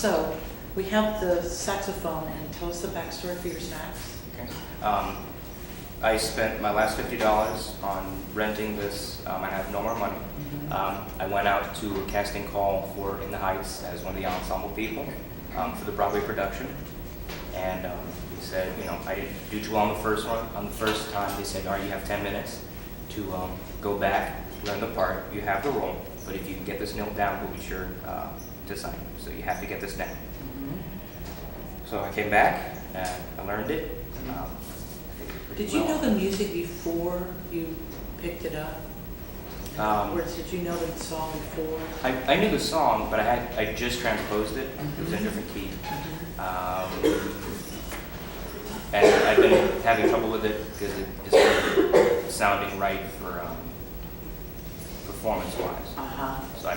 So we have the saxophone, and tell us the backstory for your sax. Okay. I spent my last $50 on renting this. I have no more money. I went out to a casting call for In the Heights as one of the ensemble people for the Broadway production. And he said, you know, I didn't do too well on the first one. On the first time, they said, all right, you have 10 minutes to go back, learn the part. You have the role, but if you can get this nailed down, we'll be sure to sign you. So you have to get this down. So I came back and I learned it. Did you know the music before you picked it up? Or did you know the song before? I knew the song, but I just transposed it. It was in a different key. And I've been having trouble with it because it just wasn't sounding right for performance-wise. So I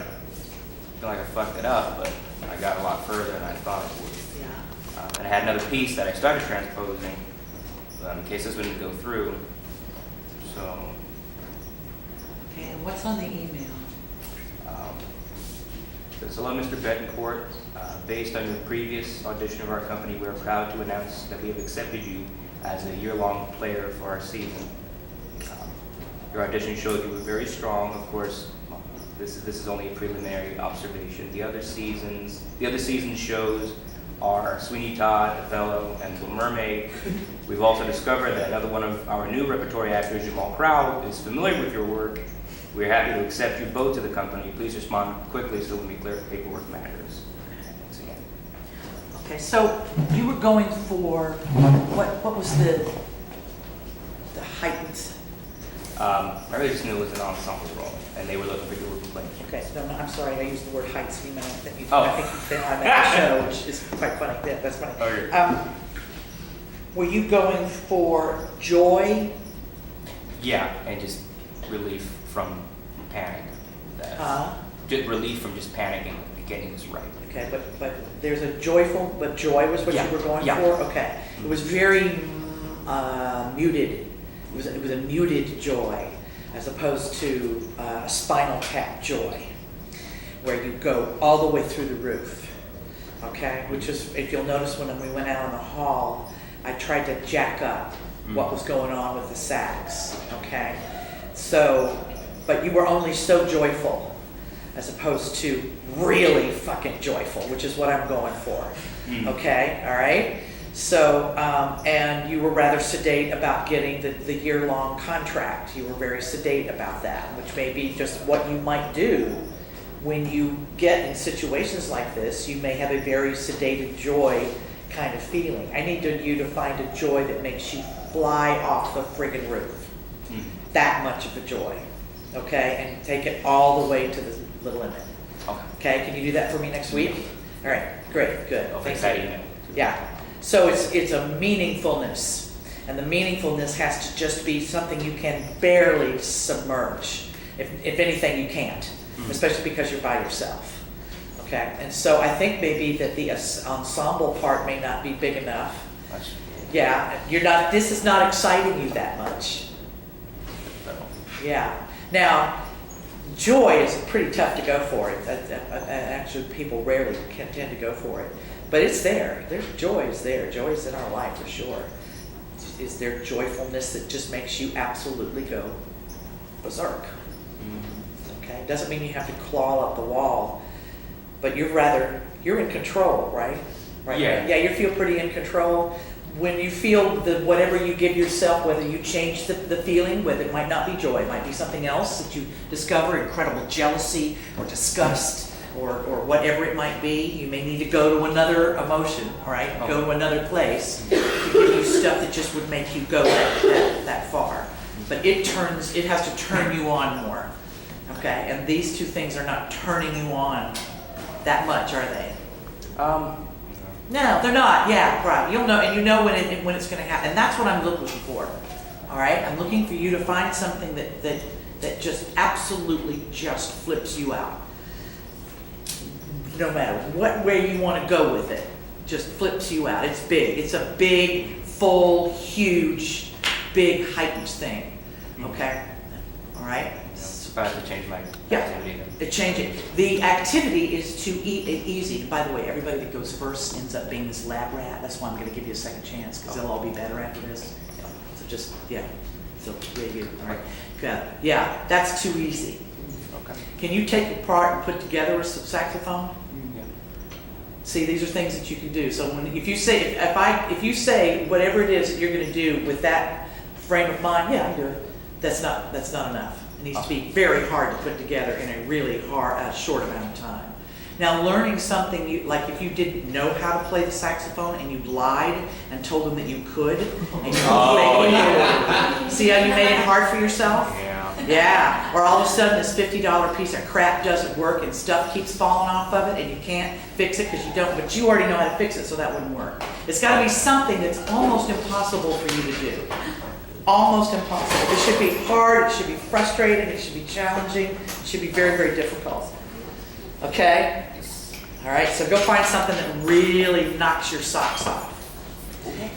feel like I fucked it up, but I got a lot further than I thought it would. Yeah. And I had another piece that I started transposing in case this wouldn't go through. So. Okay, and what's on the email? Says, hello, Mr. Betancourt. Based on your previous audition of our company, we are proud to announce that we have accepted you as a year-long player for our season. Your audition showed you were very strong. Of course, this is only a preliminary observation. The other season shows are Sweeney Todd, Othello, and Little Mermaid. We've also discovered that another one of our new repertory actors, Jamal Crowell, is familiar with your work. We're happy to accept you both to the company. Please respond quickly so we can be clear if paperwork matters. Thanks again. Okay, so you were going for, what was the heightened? I really just knew it was an ensemble role, and they were looking for people who could play. Okay, no, I'm sorry, I used the word heights, you meant that you, Oh. I think you said I meant the show, which is quite funny. Yeah, that's funny. Okay. Were you going for joy? Yeah, and just relief from panic. Just relief from just panicking and getting this right. Okay, but there's a joyful, but joy was what Yeah. you were going Yeah. for? Okay. It was very muted. It was a muted joy as opposed to a spinal tap joy, where you go all the way through the roof. Okay? Which is, if you'll notice when we went out in the hall, I tried to jack up what was going on with the sax. Okay? So, but you were only so joyful as opposed to really fucking joyful, which is what I'm going for. Okay, all right? So, and you were rather sedate about getting the year-long contract. You were very sedate about that, which may be just what you might do when you get in situations like this. You may have a very sedated joy kind of feeling. I need you to find a joy that makes you fly off the friggin' roof. That much of a joy, okay? And take it all the way to the limit. Okay, can you do that for me next week? All right, great, good. Thank you. Yeah, so it's a meaningfulness, and the meaningfulness has to just be something you can barely submerge. If anything, you can't, especially because you're by yourself. Okay, and so I think maybe that the ensemble part may not be big enough. Yeah, you're not. This is not exciting you that much. Yeah. Now, joy is pretty tough to go for it. Actually, people rarely can tend to go for it, but it's there. There's joy is there. Joy is in our life for sure. Is there joyfulness that just makes you absolutely go berserk? Okay, doesn't mean you have to claw up the wall, but you're in control, right? Right. Yeah. Yeah, you feel pretty in control. When you feel whatever you give yourself, whether you change the feeling, whether it might not be joy, it might be something else that you discover, incredible jealousy or disgust or whatever it might be. You may need to go to another emotion, all right? Go to another place to give you stuff that just would make you go that far. But it has to turn you on more, okay? And these two things are not turning you on that much, are they? No, they're not. Yeah, right. You'll know, and you know when it's going to happen. And that's what I'm looking for. All right, I'm looking for you to find something that just absolutely just flips you out. No matter what way you want to go with it, just flips you out. It's big. It's a big, full, huge, big heightened thing. Okay. All right. if I have to change my Yeah. activity then. To change it. The activity is to eat it easy. By the way, everybody that goes first ends up being this lab rat. That's why I'm going to give you a second chance, because they'll all be better after this. So just, yeah. So, yeah, you, all right. Good. Yeah, that's too easy. Okay. Can you take it apart and put together a saxophone? Yeah. See, these are things that you can do. So when, if you say, if you say whatever it is that you're going to do with that frame of mind, yeah, I do it. That's not enough. It needs to be very hard to put together in a really short amount of time. Now, learning something, like if you didn't know how to play the saxophone and you lied and told them that you could, and you see how you made it hard for yourself? Yeah. Yeah, or all of a sudden this $50 piece of crap doesn't work and stuff keeps falling off of it and you can't fix it because you don't, but you already know how to fix it, so that wouldn't work. It's got to be something that's almost impossible for you to do. Almost impossible. It should be hard, it should be frustrating, it should be challenging, it should be very, very difficult. Okay? All right, so go find something that really knocks your socks off.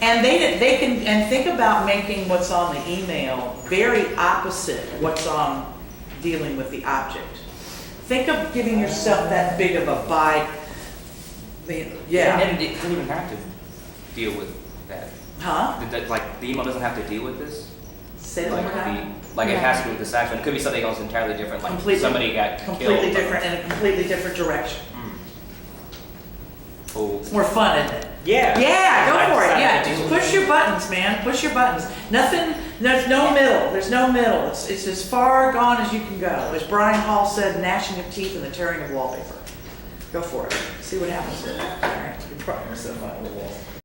And they can, and think about making what's on the email very opposite what's on dealing with the object. Think of giving yourself that big of a bite. Yeah. And it doesn't even have to deal with that. Huh? Like, the email doesn't have to deal with this? Say it one more time. It has to do with the saxophone. It could be something else entirely different, like somebody got completely killed. different in a completely different direction. Oh. It's more fun, isn't it? Yeah. Yeah, go for it. Yeah, just push your buttons, man. Push your buttons. Nothing. There's no middle. There's no middle. It's as far gone as you can go. As Brian Hall said, gnashing of teeth and the tearing of wallpaper. Go for it. See what happens with that. All right. You're probably myself on the wall.